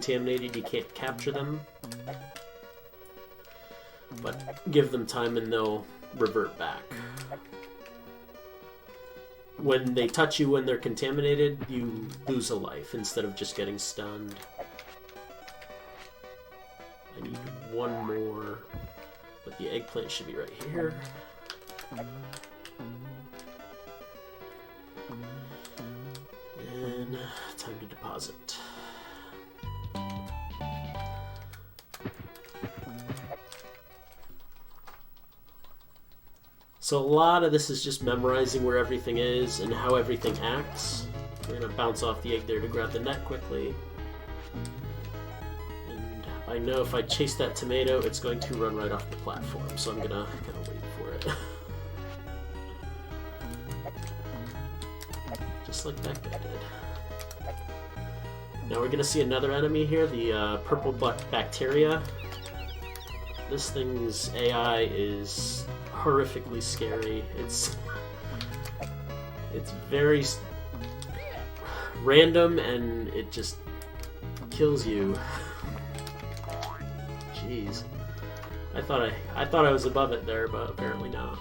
contaminated, you can't capture them. But give them time and they'll revert back. When they touch you when they're contaminated, you lose a life instead of just getting stunned. I need one more, but the eggplant should be right here. And time to deposit. So a lot of this is just memorizing where everything is and how everything acts. We're going to bounce off the egg there to grab the net quickly. And I know if I chase that tomato, it's going to run right off the platform, so I'm going to kind of wait for it. Just like that guy did. Now we're going to see another enemy here, the purple bacteria. This thing's AI is horrifically scary. It's very random and it just kills you. Jeez. I thought I was above it there, but apparently not.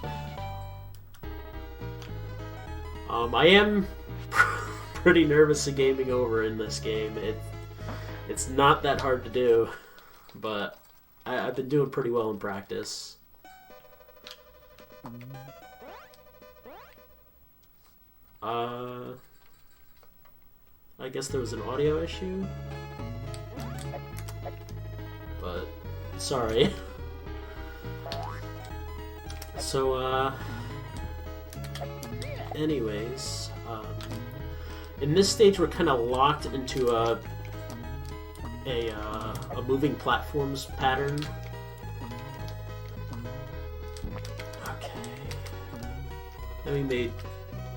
I am pretty nervous of gaming over in this game. It's not that hard to do, but I've been doing pretty well in practice. I guess there was an audio issue, but sorry. So, anyways, in this stage we're kind of locked into a moving platforms pattern.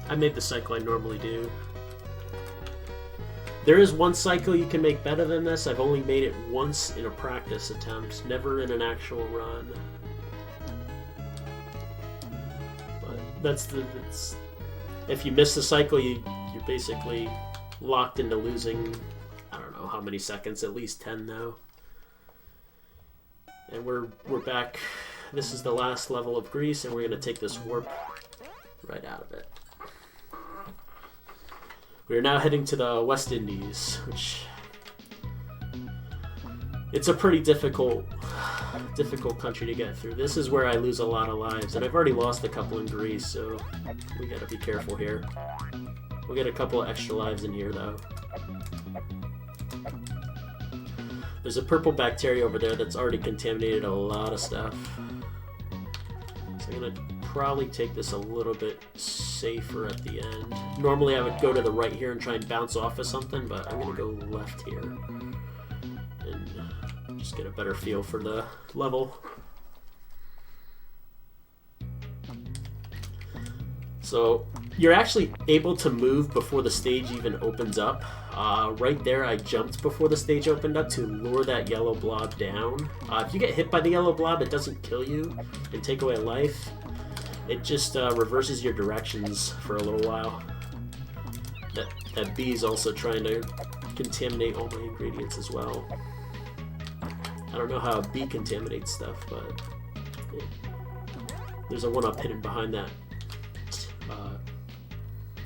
I made the cycle I normally do. There is one cycle you can make better than this. I've only made it once in a practice attempt, never in an actual run. But if you miss the cycle, you're basically locked into losing, I don't know how many seconds, at least 10 though. And we're back. This is the last level of Greece, and we're going to take this warp right out of it. We are now heading to the West Indies, which it's a pretty difficult country to get through. This is where I lose a lot of lives, and I've already lost a couple in Greece, so we gotta be careful here. We'll get a couple of extra lives in here, though. There's a purple bacteria over there that's already contaminated a lot of stuff. So I'm gonna probably take this a little bit safer at the end. Normally I would go to the right here and try and bounce off of something, but I'm gonna go left here and just get a better feel for the level. So you're actually able to move before the stage even opens up. Right there I jumped before the stage opened up to lure that yellow blob down. If you get hit by the yellow blob, it doesn't kill you and take away a life. It just reverses your directions for a little while. That bee is also trying to contaminate all my ingredients as well. I don't know how a bee contaminates stuff, but there's a one-up hidden behind that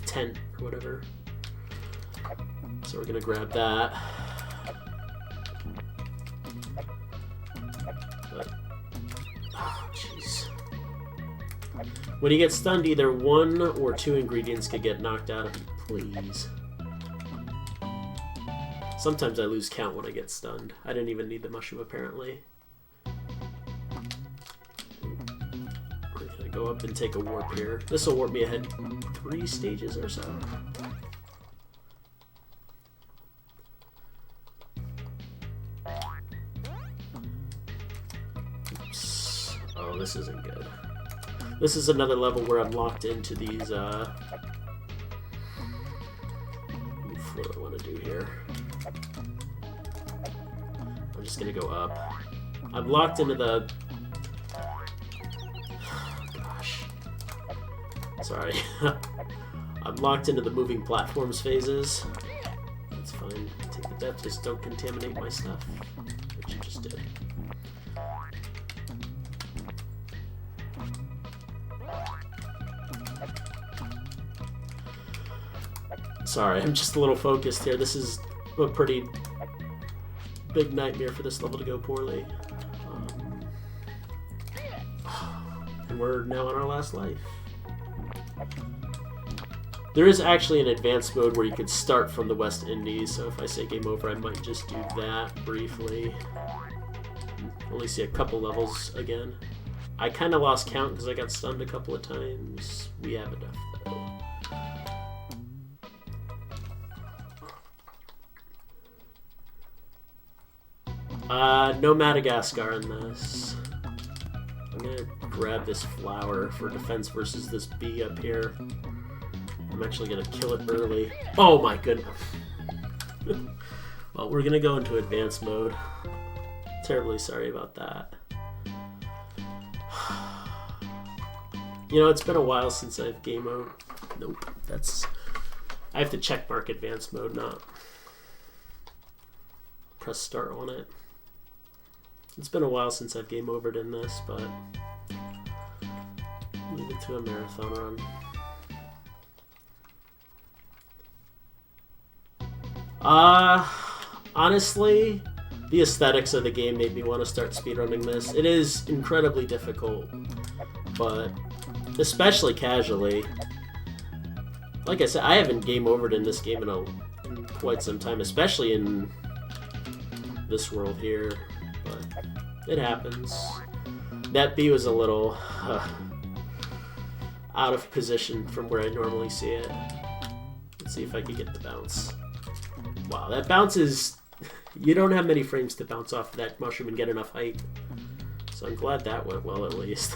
tent or whatever. So we're gonna grab that. But, oh, jeez. When you get stunned, either 1 or 2 ingredients could get knocked out of you, please. Sometimes I lose count when I get stunned. I didn't even need the mushroom, apparently. We're gonna go up and take a warp here. This will warp me ahead 3 stages or so. Oops. Oh, this isn't good. This is another level where I'm locked into these, oof, what do I want to do here? I'm just gonna go up. I'm locked into the... Gosh. Sorry. I'm locked into the moving platforms phases. It's fine. Take the death, just don't contaminate my stuff. Which you just did. Sorry, I'm just a little focused here. This is a pretty big nightmare for this level to go poorly. And we're now on our last life. There is actually an advanced mode where you could start from the West Indies, so if I say game over, I might just do that briefly. Only see a couple levels again. I kind of lost count because I got stunned a couple of times. We have enough, though. No Madagascar in this. I'm gonna grab this flower for defense versus this bee up here. I'm actually gonna kill it early. Oh my goodness. Well, we're gonna go into advanced mode. Terribly sorry about that. You know, it's been a while since I've game mode. Nope, that's... I have to check mark advanced mode, not press start on it. It's been a while since I've game overed in this, but leave it to a marathon run. Honestly, the aesthetics of the game made me want to start speedrunning this. It is incredibly difficult, but especially casually. Like I said, I haven't game overed in this game in quite some time, especially in this world here, but it happens. That bee was a little out of position from where I normally see it. Let's see if I can get the bounce. Wow, that bounce is... You don't have many frames to bounce off of that mushroom and get enough height. So I'm glad that went well, at least.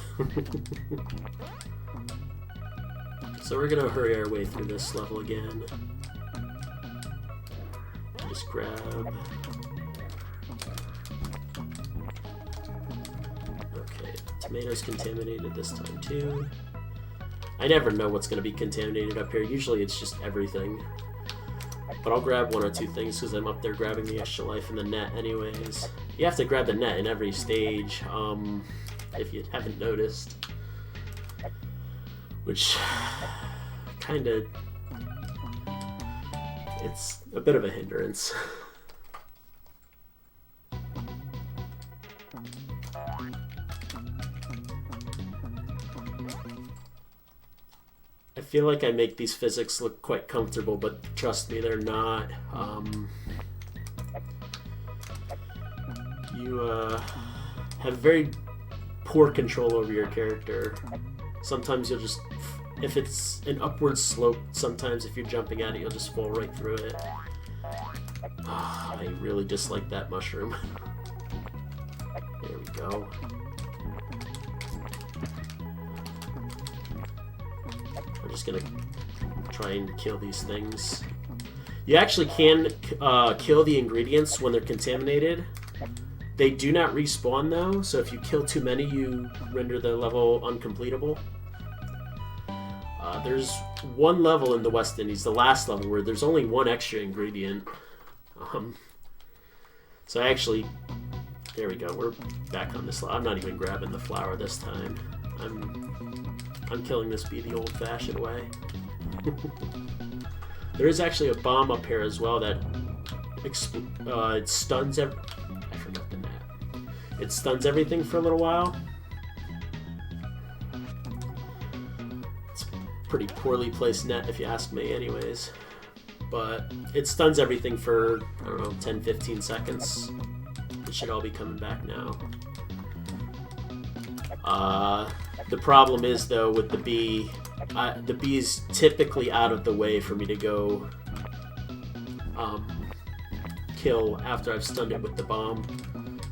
So we're gonna hurry our way through this level again. Just grab... Okay, tomatoes contaminated this time too. I never know what's gonna be contaminated up here. Usually it's just everything. But I'll grab one or two things because I'm up there grabbing the extra life in the net anyways. You have to grab the net in every stage, if you haven't noticed. Which, kinda... It's a bit of a hindrance. I feel like I make these physics look quite comfortable, but trust me, they're not. You have very poor control over your character. Sometimes you'll just, if it's an upward slope, sometimes if you're jumping at it, you'll just fall right through it. I really dislike that mushroom. There we go. I'm just gonna try and kill these things. You actually can kill the ingredients when they're contaminated. They do not respawn though, so if you kill too many, you render the level uncompletable. There's one level in the West Indies, the last level, where there's only one extra ingredient. So actually, there we go, we're back on this level. I'm not even grabbing the flower this time. I'm killing this bee the old-fashioned way. There is actually a bomb up here as well that it stuns I forgot the net. It stuns everything for a little while. It's a pretty poorly placed net if you ask me anyways. But it stuns everything for, I don't know, 10-15 seconds. It should all be coming back now. The problem is, though, with the bee is typically out of the way for me to go kill after I've stunned it with the bomb.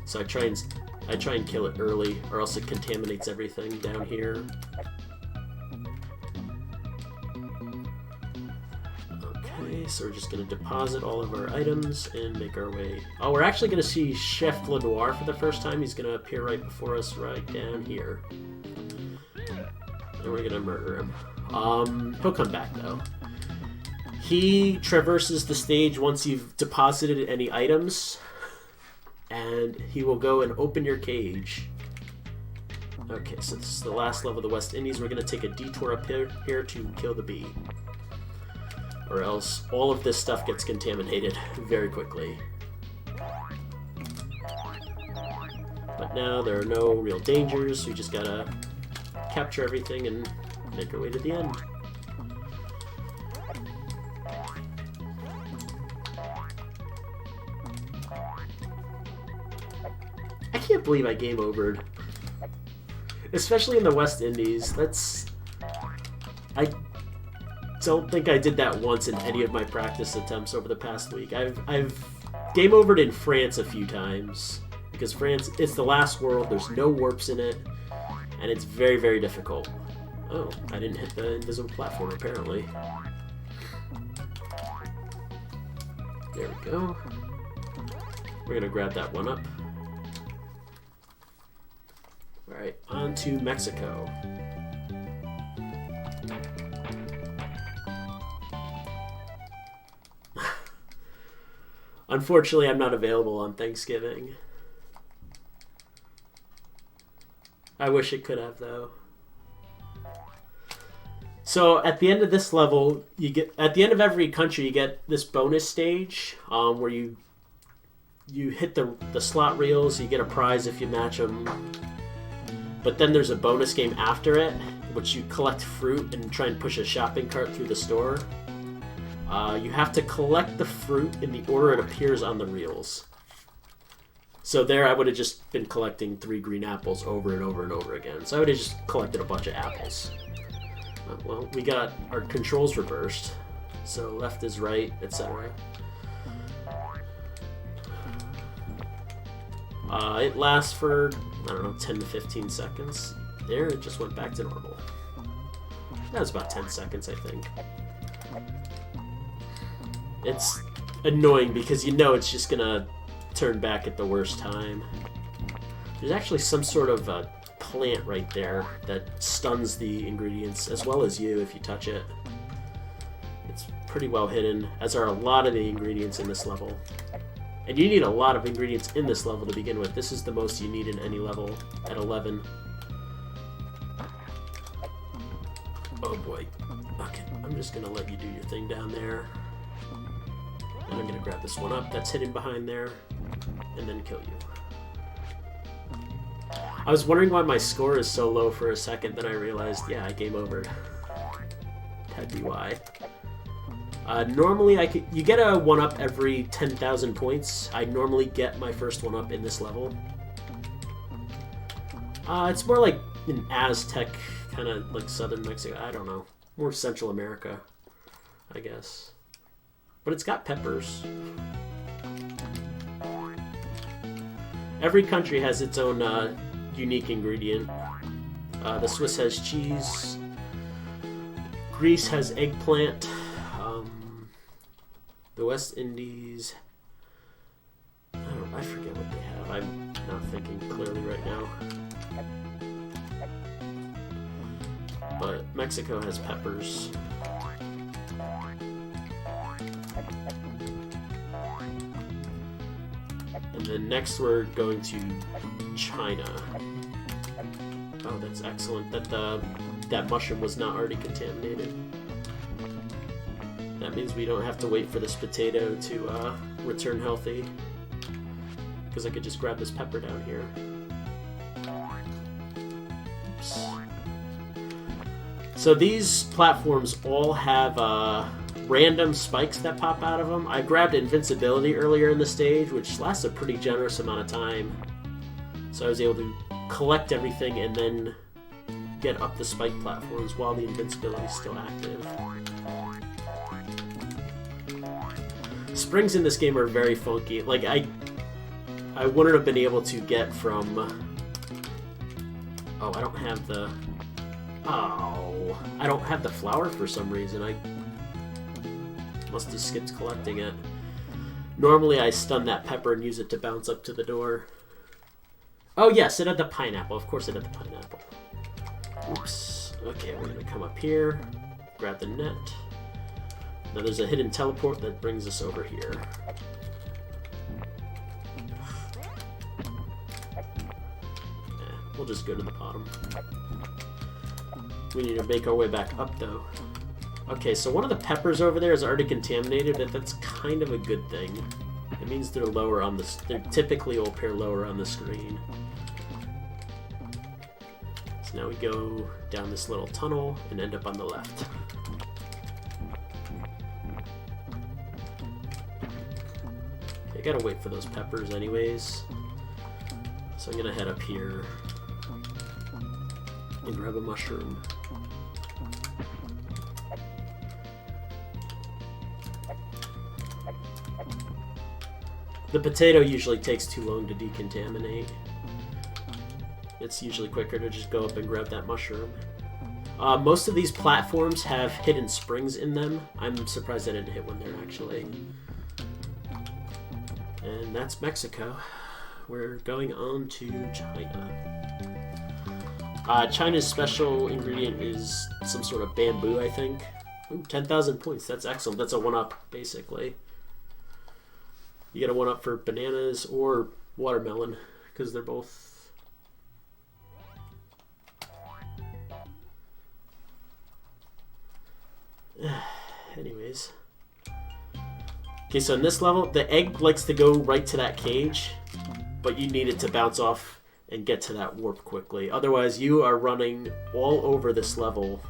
So I try and kill it early, or else it contaminates everything down here. Okay, so we're just going to deposit all of our items and make our way. Oh, we're actually going to see Chef Lenoir for the first time. He's going to appear right before us, right down here. And we're going to murder him. He'll come back, though. He traverses the stage once you've deposited any items, and he will go and open your cage. Okay, so this is the last level of the West Indies. We're going to take a detour up here to kill the bee. Or else all of this stuff gets contaminated very quickly. But now there are no real dangers. We just got to capture everything and make our way to the end. I can't believe I game overed. Especially in the West Indies. I don't think I did that once in any of my practice attempts over the past week. I've game overed in France a few times. Because France, it's the last world, there's no warps in it, and it's very, very difficult. Oh, I didn't hit the invisible platform, apparently. There we go. We're gonna grab that one up. Alright, on to Mexico. Unfortunately, I'm not available on Thanksgiving. I wish it could have, though. So at the end of this level, at the end of every country, you get this bonus stage where you hit the slot reels, you get a prize if you match them. But then there's a bonus game after it, which you collect fruit and try and push a shopping cart through the store. You have to collect the fruit in the order it appears on the reels. So there I would have just been collecting 3 green apples over and over and over again. So I would have just collected a bunch of apples. Well, we got our controls reversed. So left is right, etc. It lasts for, I don't know, 10 to 15 seconds. There, it just went back to normal. That was about 10 seconds, I think. It's annoying because you know it's just gonna turn back at the worst time. There's actually some sort of plant right there that stuns the ingredients as well as you if you touch it. It's pretty well hidden, as are a lot of the ingredients in this level. And you need a lot of ingredients in this level to begin with. This is the most you need in any level at 11. Oh boy. Okay, I'm just gonna let you do your thing down there. And I'm gonna grab this one up that's hidden behind there and then kill you. I was wondering why my score is so low for a second, then I realized, yeah, I game over. That'd be why. Normally, you get a 1-up every 10,000 points. I normally get my first 1-up in this level. It's more like an Aztec, kind of like southern Mexico. I don't know. More Central America, I guess. But it's got peppers. Every country has its own unique ingredient. The Swiss has cheese. Greece has eggplant. The West Indies, I forget what they have. I'm not thinking clearly right now. But Mexico has peppers. And then next we're going to China. Oh, that's excellent that that mushroom was not already contaminated. That means we don't have to wait for this potato to return healthy. Because I could just grab this pepper down here. Oops. So these platforms all have random spikes that pop out of them. I grabbed Invincibility earlier in the stage, which lasts a pretty generous amount of time. So I was able to collect everything and then get up the spike platforms while the Invincibility is still active. Springs in this game are very funky. Like, I wouldn't have been able to get from... Oh, I don't have the... Oh, I don't have the flower for some reason. I must have skipped collecting it. Normally I stun that pepper and use it to bounce up to the door. Oh yes, it had the pineapple. Of course it had the pineapple. Oops. Okay, we're gonna come up here, grab the net. Now there's a hidden teleport that brings us over here. We'll just go to the bottom. We need to make our way back up, though. Okay, so one of the peppers over there is already contaminated, but that's kind of a good thing. It means they're lower on the... They typically will appear lower on the screen. So now we go down this little tunnel and end up on the left. Okay, I gotta wait for those peppers anyways. So I'm gonna head up here and grab a mushroom. The potato usually takes too long to decontaminate. It's usually quicker to just go up and grab that mushroom. Most of these platforms have hidden springs in them. I'm surprised I didn't hit one there, actually. And that's Mexico. We're going on to China. China's special ingredient is some sort of bamboo, I think. Ooh, 10,000 points. That's excellent. That's a 1-up, basically. You get a 1-up for bananas or watermelon, because they're both... Anyways. Okay, so in this level, the egg likes to go right to that cage, but you need it to bounce off and get to that warp quickly. Otherwise, you are running all over this level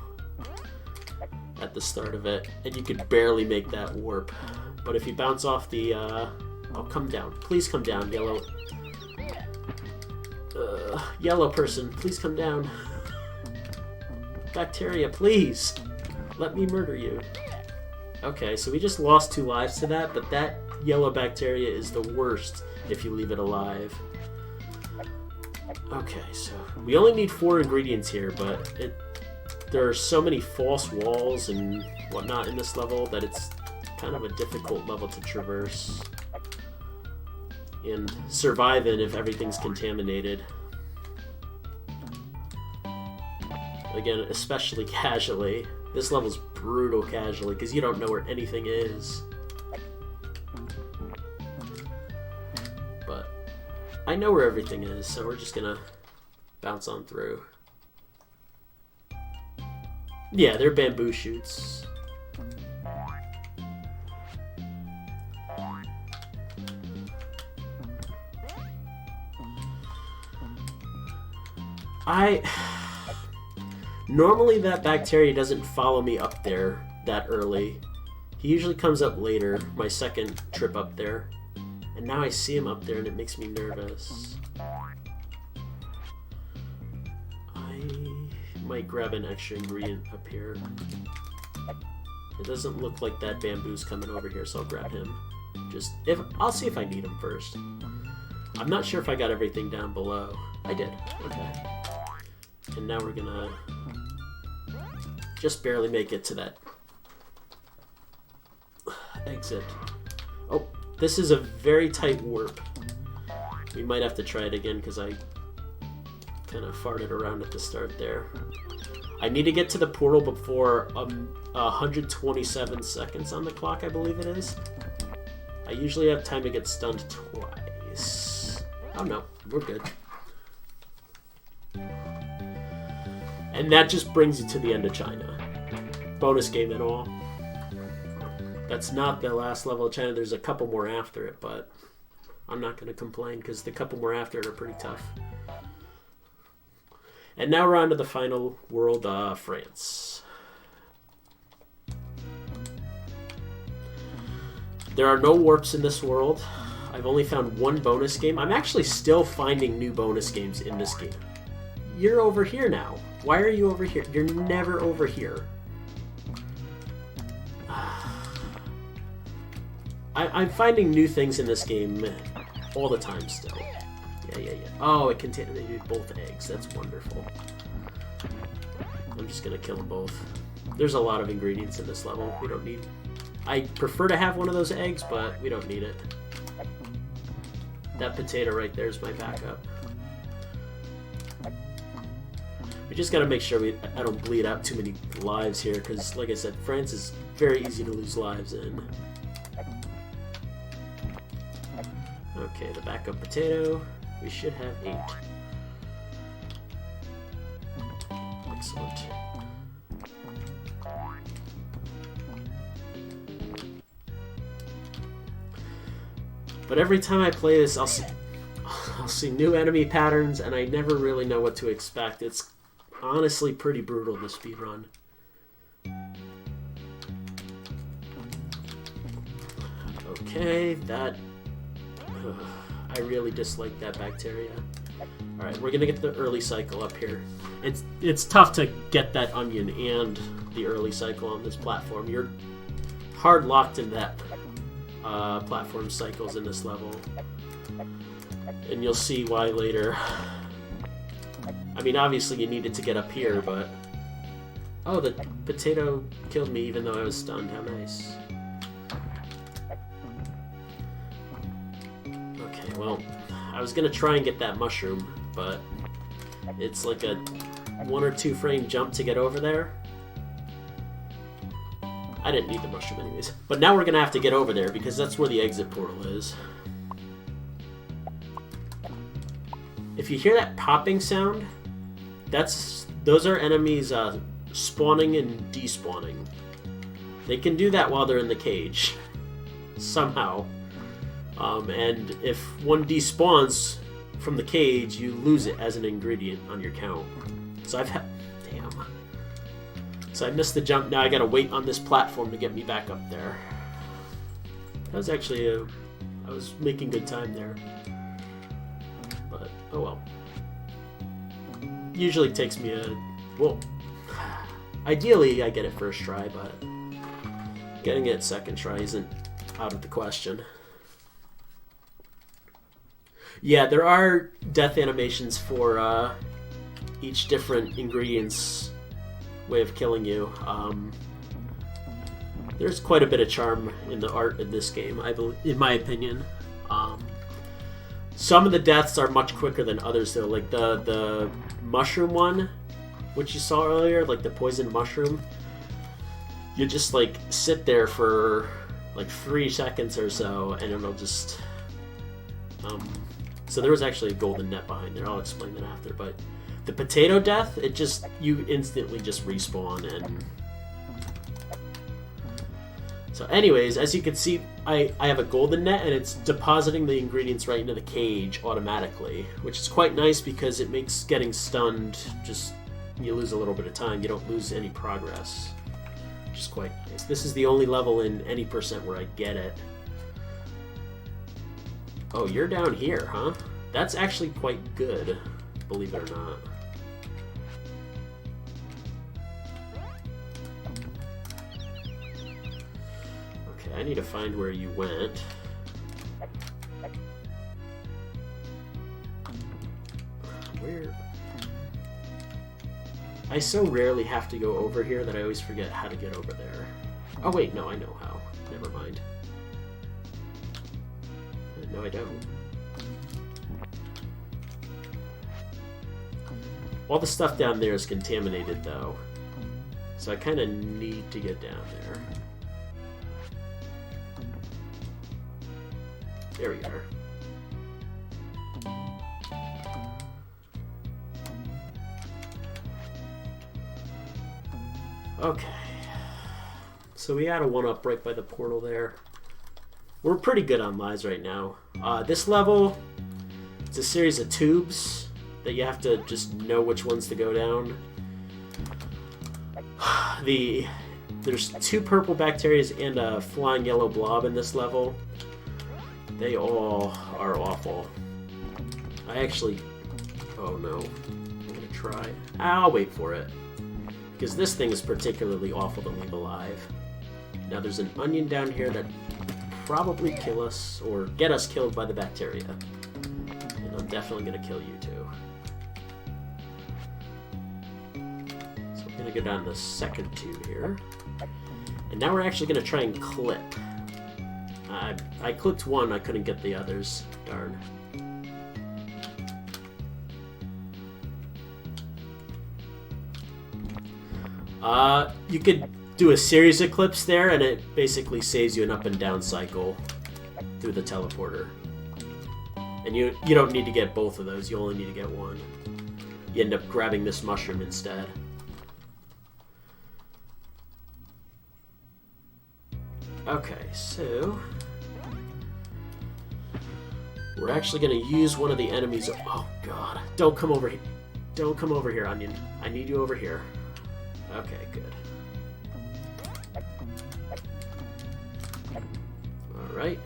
at the start of it, and you could barely make that warp. But if you bounce off the... Oh, come down. Please come down, yellow. Yellow person, please come down. Bacteria, please. Let me murder you. Okay, so we just lost 2 lives to that, but that yellow bacteria is the worst if you leave it alive. Okay, so we only need 4 ingredients here, but there are so many false walls and whatnot in this level that it's kind of a difficult level to traverse and survive in if everything's contaminated. Again, especially casually. This level's brutal casually because you don't know where anything is. But I know where everything is, so we're just gonna bounce on through. Yeah, they're bamboo shoots. Normally that bacteria doesn't follow me up there that early. He usually comes up later, my second trip up there. And now I see him up there and it makes me nervous. I might grab an extra ingredient up here. It doesn't look like that bamboo's coming over here, so I'll grab him. I'll see if I need him first. I'm not sure if I got everything down below. I did. Okay. And now we're gonna just barely make it to that exit. Oh, this is a very tight warp. We might have to try it again because I kind of farted around at the start there. I need to get to the portal before 127 seconds on the clock, I believe it is. I usually have time to get stunned twice. Oh no, we're good. And that just brings you to the end of China. Bonus game and all. That's not the last level of China. There's a couple more after it, but I'm not going to complain because the couple more after it are pretty tough. And now we're on to the final world, France. There are no warps in this world. I've only found 1 bonus game. I'm actually still finding new bonus games in this game. You're over here now. Why are you over here? You're never over here. I'm finding new things in this game all the time still. Yeah. Oh, it contaminated both eggs. That's wonderful. I'm just gonna kill them both. There's a lot of ingredients in this level. We don't need... I prefer to have one of those eggs, but we don't need it. That potato right there is my backup. We just gotta make sure I don't bleed out too many lives here, because, like I said, France is very easy to lose lives in. Okay, the backup potato. We should have 8. Excellent. But every time I play this, I'll see new enemy patterns, and I never really know what to expect. It's honestly pretty brutal, the speedrun. Okay, that... I really dislike that bacteria. Alright, we're gonna get the early cycle up here. It's tough to get that onion and the early cycle on this platform. You're hard locked in that platform cycles in this level. And you'll see why later. I mean, obviously you needed to get up here, but... Oh, the potato killed me even though I was stunned. How nice. Okay, well, I was gonna try and get that mushroom, but it's like a 1 or 2 frame jump to get over there. I didn't need the mushroom anyways. But now we're gonna have to get over there because that's where the exit portal is. If you hear that popping sound, those are enemies spawning and despawning. They can do that while they're in the cage, somehow. And if one despawns from the cage, you lose it as an ingredient on your count. So damn. So I missed the jump. Now I gotta wait on this platform to get me back up there. That was actually I was making good time there. But, oh well. Usually takes me well, ideally I get it first try, but getting it second try isn't out of the question. Yeah, there are death animations for each different ingredient's way of killing you. There's quite a bit of charm in the art in this game, in my opinion. Some of the deaths are much quicker than others, though. Like the mushroom one, which you saw earlier, like the poison mushroom. You just like sit there for like 3 seconds or so, and it'll just. So there was actually a golden net behind there. I'll explain that after. But the potato death, you instantly just respawn. And so anyways, as you can see, I have a golden net, and it's depositing the ingredients right into the cage automatically, which is quite nice because it makes getting stunned you lose a little bit of time. You don't lose any progress, which is quite nice. This is the only level in any percent where I get it. Oh, you're down here, huh? That's actually quite good, believe it or not. Okay, I need to find where you went. Where? I so rarely have to go over here that I always forget how to get over there. Oh wait, no, I know how. Never mind. No, I don't. All the stuff down there is contaminated, though. So I kind of need to get down there. There we are. Okay. So we had a 1-up right by the portal there. We're pretty good on lives right now. This level, it's a series of tubes that you have to just know which ones to go down. There's 2 purple bacteria and a flying yellow blob in this level. They all are awful. Oh no. I'm gonna try. I'll wait for it. Because this thing is particularly awful to leave alive. Now there's an onion down here that probably kill us or get us killed by the bacteria. And I'm definitely gonna kill you too. So I'm gonna go down the second tube here. And now we're actually gonna try and clip. I clipped one, I couldn't get the others. Darn. You could do a series of clips there, and it basically saves you an up and down cycle through the teleporter. And you don't need to get both of those, you only need to get one. You end up grabbing this mushroom instead. Okay, so we're actually going to use one of the enemies. Oh god, don't come over here. Don't come over here, Onion. I need you over here. Okay, good. Alright.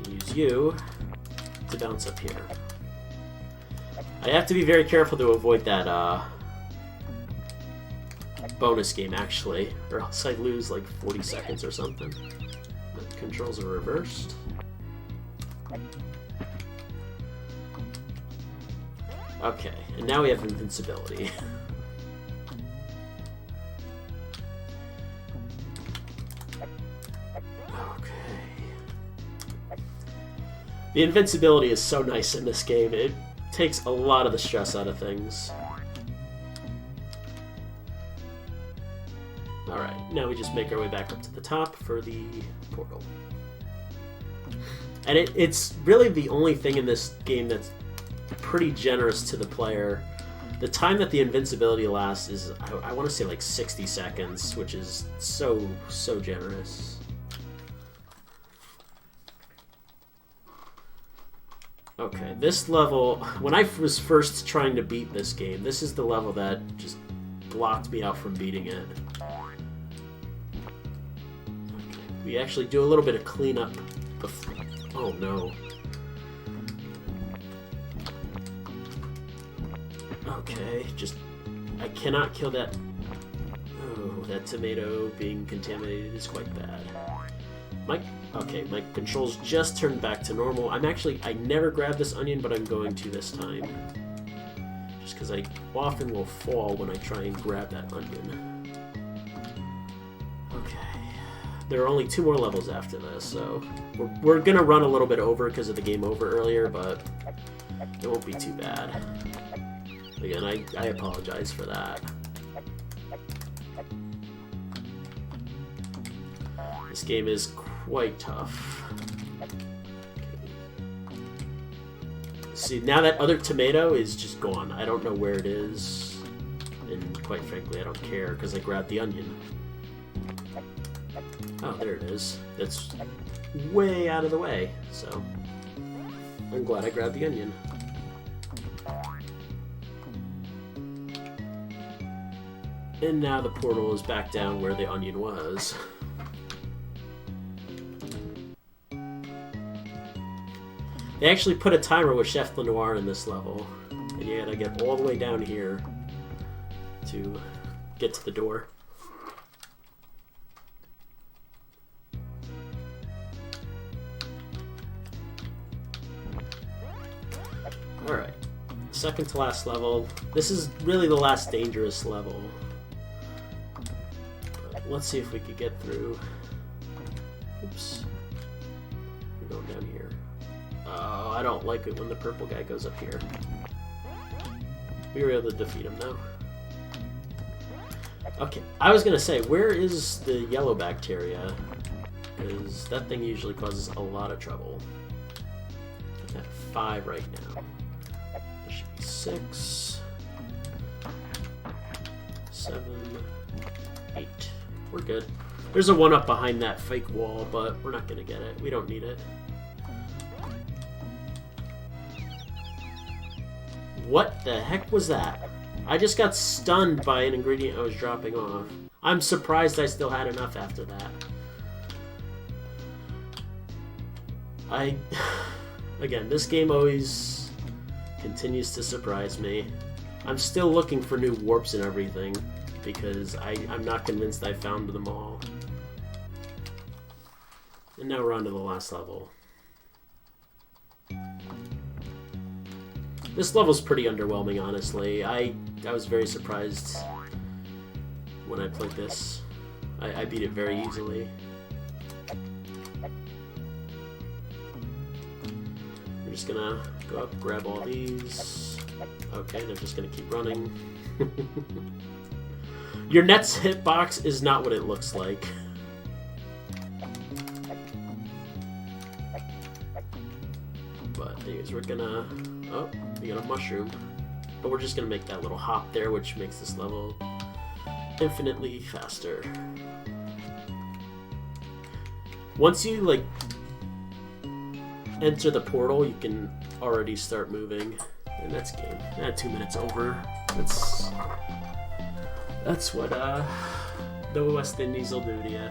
Use you to bounce up here. I have to be very careful to avoid that bonus game, actually, or else I lose like 40 seconds or something. The controls are reversed. Okay, and now we have Invincibility. The Invincibility is so nice in this game. It takes a lot of the stress out of things. Alright, now we just make our way back up to the top for the portal. And it's really the only thing in this game that's pretty generous to the player. The time that the Invincibility lasts is, I want to say, like 60 seconds, which is so generous. Okay, this level, when I was first trying to beat this game, this is the level that just blocked me out from beating it. Okay, we actually do a little bit of cleanup before. Oh no. Okay, just, I cannot kill that. Oh, that tomato being contaminated is quite bad. Okay, my controls just turned back to normal. I never grab this onion, but I'm going to this time. Just because I often will fall when I try and grab that onion. Okay. There are only 2 more levels after this, so we're going to run a little bit over because of the game over earlier, but it won't be too bad. Again, I apologize for that. This game is quite tough. Okay. See, now that other tomato is just gone. I don't know where it is, and quite frankly, I don't care because I grabbed the onion. Oh, there it is. That's way out of the way, so I'm glad I grabbed the onion. And now the portal is back down where the onion was. They actually put a timer with Chef Lenoir in this level, and you gotta get all the way down here to get to the door. Alright, second to last level. This is really the last dangerous level. But let's see if we could get through. Oops. We're going down here. Oh, I don't like it when the purple guy goes up here. We were able to defeat him, though. Okay, I was gonna say, where is the yellow bacteria? Because that thing usually causes a lot of trouble. I'm at 5 right now. There should be 6, 7, 8. We're good. There's a 1-up behind that fake wall, but we're not gonna get it. We don't need it. What the heck was that? I just got stunned by an ingredient I was dropping off. I'm surprised I still had enough after that. Again, this game always continues to surprise me. I'm still looking for new warps and everything, because I'm not convinced I found them all. And now we're on to the last level. This level's pretty underwhelming, honestly. I was very surprised when I played this. I beat it very easily. We're just gonna go up, grab all these. Okay, they're just gonna keep running. Your net's hitbox is not what it looks like. But anyways, we're gonna... Oh, we got a mushroom. But we're just gonna make that little hop there, which makes this level infinitely faster. Once you, like, enter the portal, you can already start moving. And that's game. 2 minutes over. That's what the West Indies will do to you.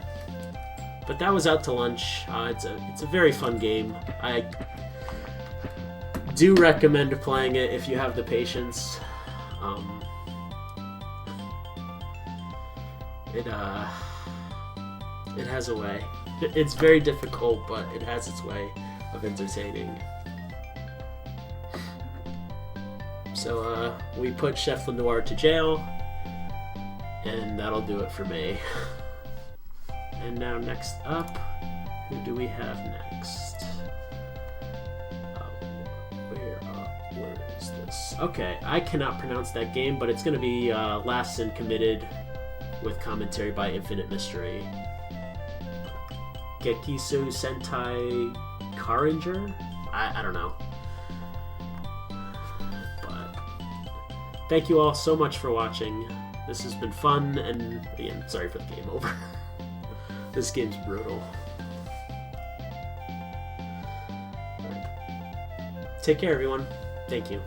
But that was Out to Lunch. It's a very fun game. I do recommend playing it if you have the patience. It has a way. It's very difficult, but it has its way of entertaining. So we put Chef Lenoir to jail, and that'll do it for me. And now next up, who do we have next? Where is this? Okay, I cannot pronounce that game, but it's going to be Last Sin Committed with commentary by Infinite Mystery. Gekisu Sentai Karinger? I don't know. But thank you all so much for watching. This has been fun, and again, sorry for the game over. This game's brutal. Take care, everyone. Thank you.